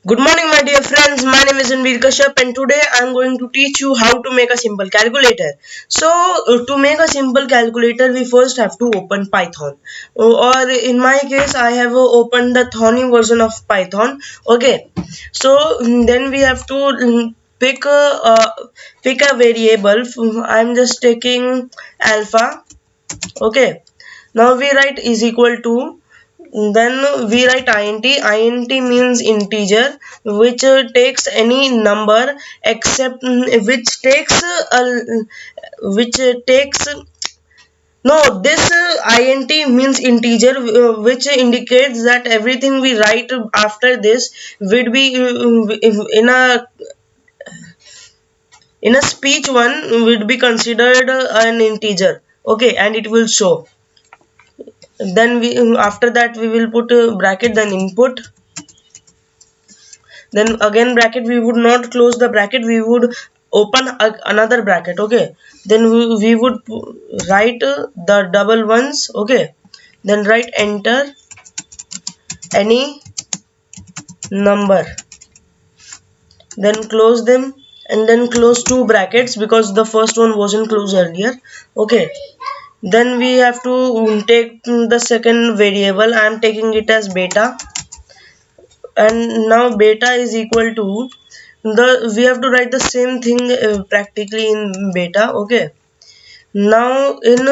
Good morning, my dear friends. My name is Ranveer Kashyap, and today I am going to teach you how to make a simple calculator. To make a simple calculator, we first have to open Python. Or in my case, I have opened the Thorny version of Python. Okay. Then we have to pick a variable. I am just taking alpha. Okay. Now we write is equal to, then we write int means integer, which takes any number except which takes no this int means integer, which indicates that everything we write after this would be in a speech one would be considered an integer. Okay, and it will show. Then we after that we will put a bracket, then input, then again bracket. We would not close the bracket, we would open another bracket. Okay, then we would write the double ones. Okay, then write enter any number, then close them, and then close two brackets because the first one wasn't closed earlier. Okay, then we have to take the second variable. I am taking it as beta, and now beta is equal to the we have to write the same thing practically in beta. Okay, now in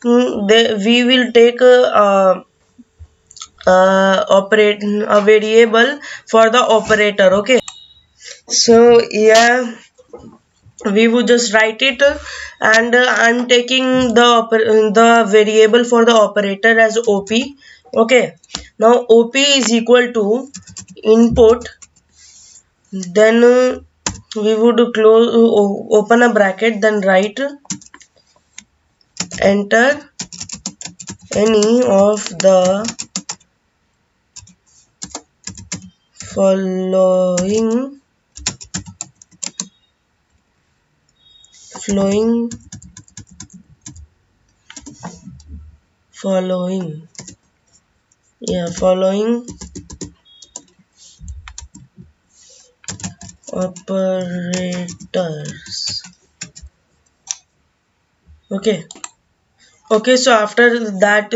we will take operate a variable for the operator. Okay, so yeah, we would just write it, and I'm taking the variable for the operator as op. Okay, now op is equal to input, then we would open a bracket, then write enter any of the following flowing following following operators. Okay, so after that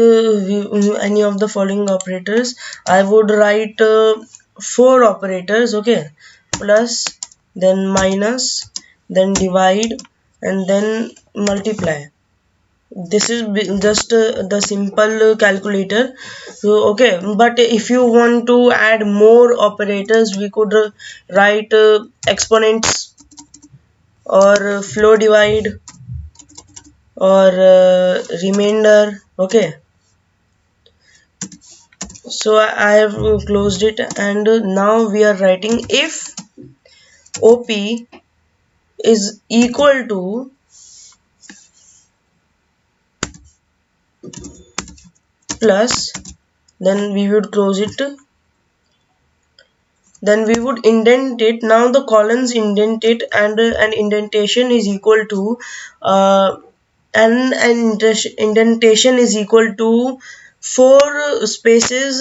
any of the following operators, I would write four operators. Okay, plus, then minus, then divide, and then multiply. This is just the simple calculator. Okay, but if you want to add more operators, we could write exponents, or flow divide, or remainder. Okay, so I have closed it, and now we are writing if op is equal to plus, then we would close it, then we would indent it. Now the columns indent it, and an indentation is equal to indentation is equal to four spaces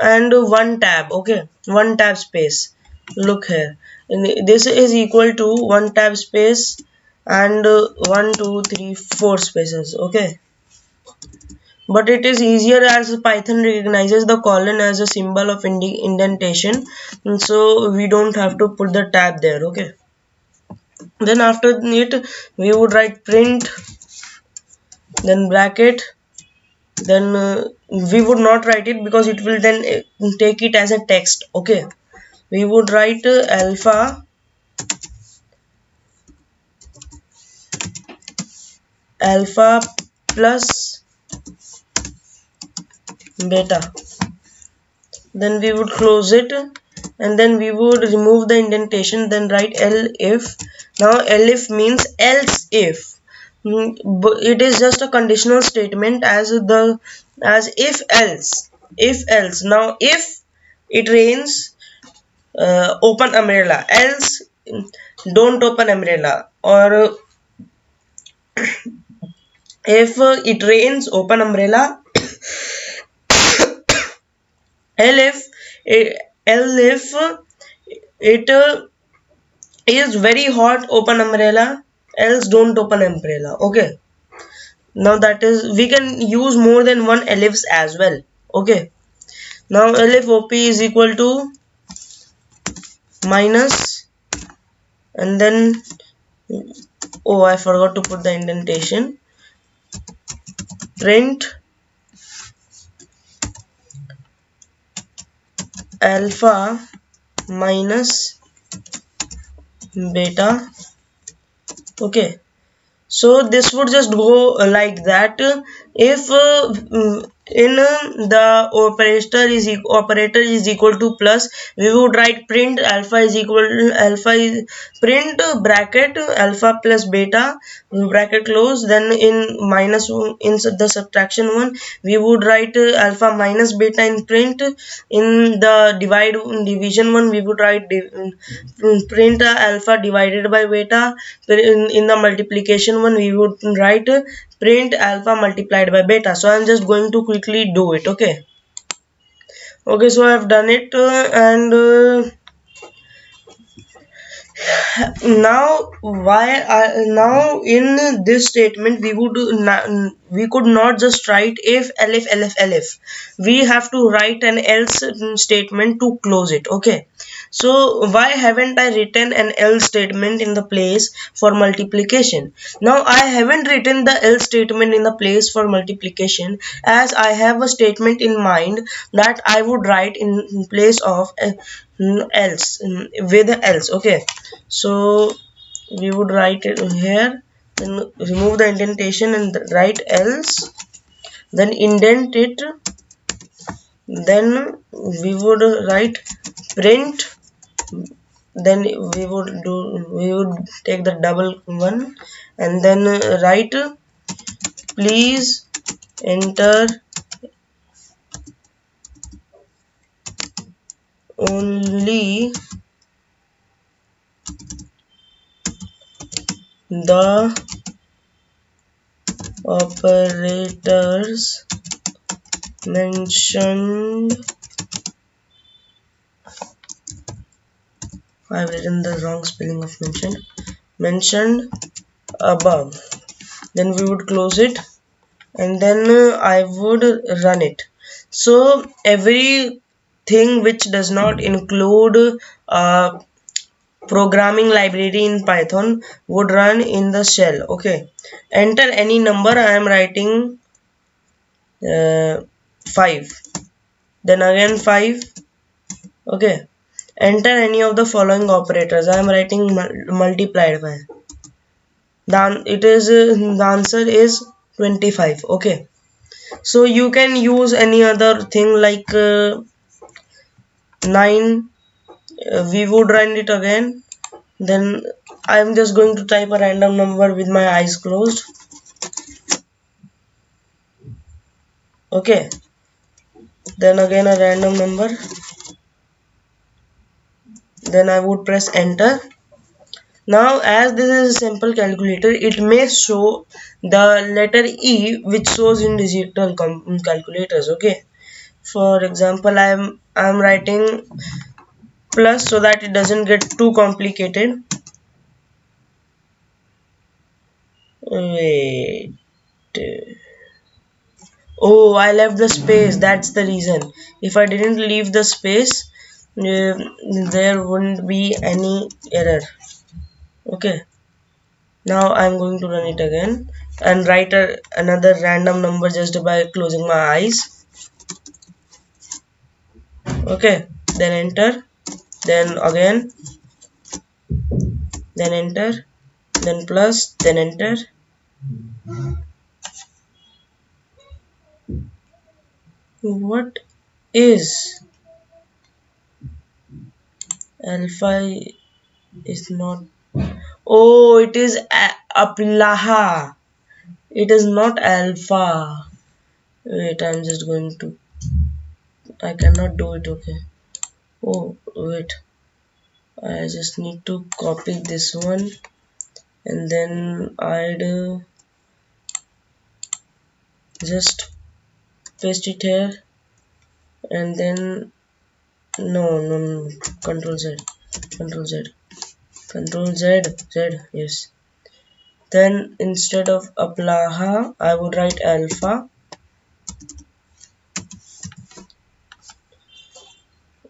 and one tab. Okay, one tab space. Look here, and this is equal to one tab space and 1 2 3 4 spaces. Okay, but it is easier as Python recognizes the colon as a symbol of indentation, and so we don't have to put the tab there. Okay, then after it we would write print, then bracket, then we would not write it because it will then take it as a text. Okay, we would write alpha plus beta, then we would close it, and then we would remove the indentation, then write elif. Now elif means else if. It is just a conditional statement as if else. Now if it rains, open umbrella, else don't open umbrella. Or if it rains, open umbrella. elif if it is very hot, open umbrella, else don't open umbrella. Okay, now that is, we can use more than one ellipse as well. Okay, now elif op is equal to minus, and then, oh, I forgot to put the indentation, print alpha minus beta. Okay, so this would just go like that. If in the operator is equal to plus, we would write print alpha is equal to alpha is print bracket alpha plus beta bracket close, then in minus in the subtraction one we would write alpha minus beta in print. In the division one we would write print alpha divided by beta. In the multiplication one we would write print alpha multiplied by beta. So I'm just going to quickly do it. Okay, so I've done it, and now now in this statement we could not just write if elif. We have to write an else statement to close it. Okay, so why haven't I written an else statement in the place for multiplication? Now I haven't written the else statement in the place for multiplication, as I have a statement in mind that I would write in place of else, with else. Okay, so we would write it here, then remove the indentation and write else, then indent it, then we would write print, then we would take the double one and then write please enter only the operators mentioned. I've written the wrong spelling of mentioned above. Then we would close it, and then I would run it. So everything which does not include programming library in Python would run in the shell. Okay, enter any number. I am writing 5, then again 5. Okay, enter any of the following operators. I am writing multiplied by. Then it is the answer is 25. Okay, so you can use any other thing like 9. We would run it again, then I'm just going to type a random number with my eyes closed. Okay, then again a random number, then I would press enter. Now as this is a simple calculator, it may show the letter E which shows in digital calculators. Okay, for example, I'm writing plus so that it doesn't get too complicated. Wait, oh, I left the space, that's the reason. If I didn't leave the space, there wouldn't be any error. Okay, now I'm going to run it again and write another random number just by closing my eyes. Okay, then enter, then again, then enter, then plus, then enter. What is alpha is not, oh, it is aplaha, it is not alpha. Wait, I'm just going to, I cannot do it. Okay, oh wait, I just need to copy this one and then I'd just paste it here and then No. Control Z. Control Z. Control Z. Z. Yes. Then instead of Aplaha, I would write alpha.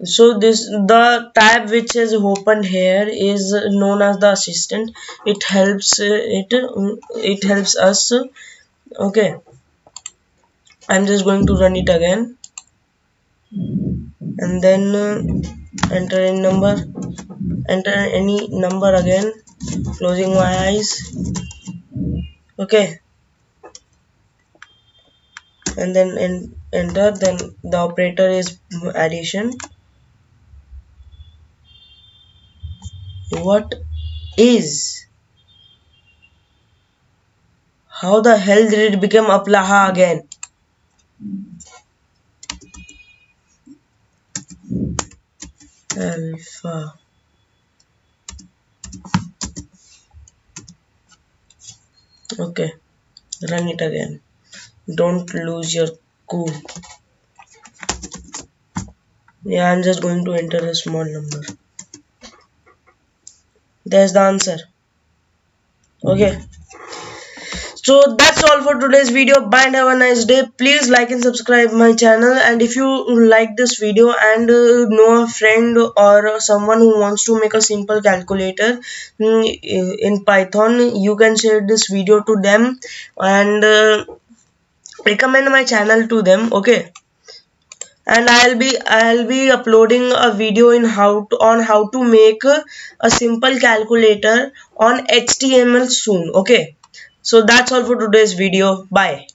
So the tab which is opened here is known as the assistant. It helps it helps us. Okay, I'm just going to run it again and then enter any number. Enter any number again. Closing my eyes. Okay, and then enter. Then the operator is addition. What is? How the hell did it become Aplaha again? Alpha. Okay, run it again. Don't lose your cool. Yeah, I'm just going to enter a small number. There's the answer. Okay. So that's all for today's video. Bye and have a nice day. Please like and subscribe my channel. And if you like this video and know a friend or someone who wants to make a simple calculator in Python, you can share this video to them and recommend my channel to them. Okay. And I'll be uploading a video on how to make a simple calculator on HTML soon. Okay, so that's all for today's video. Bye.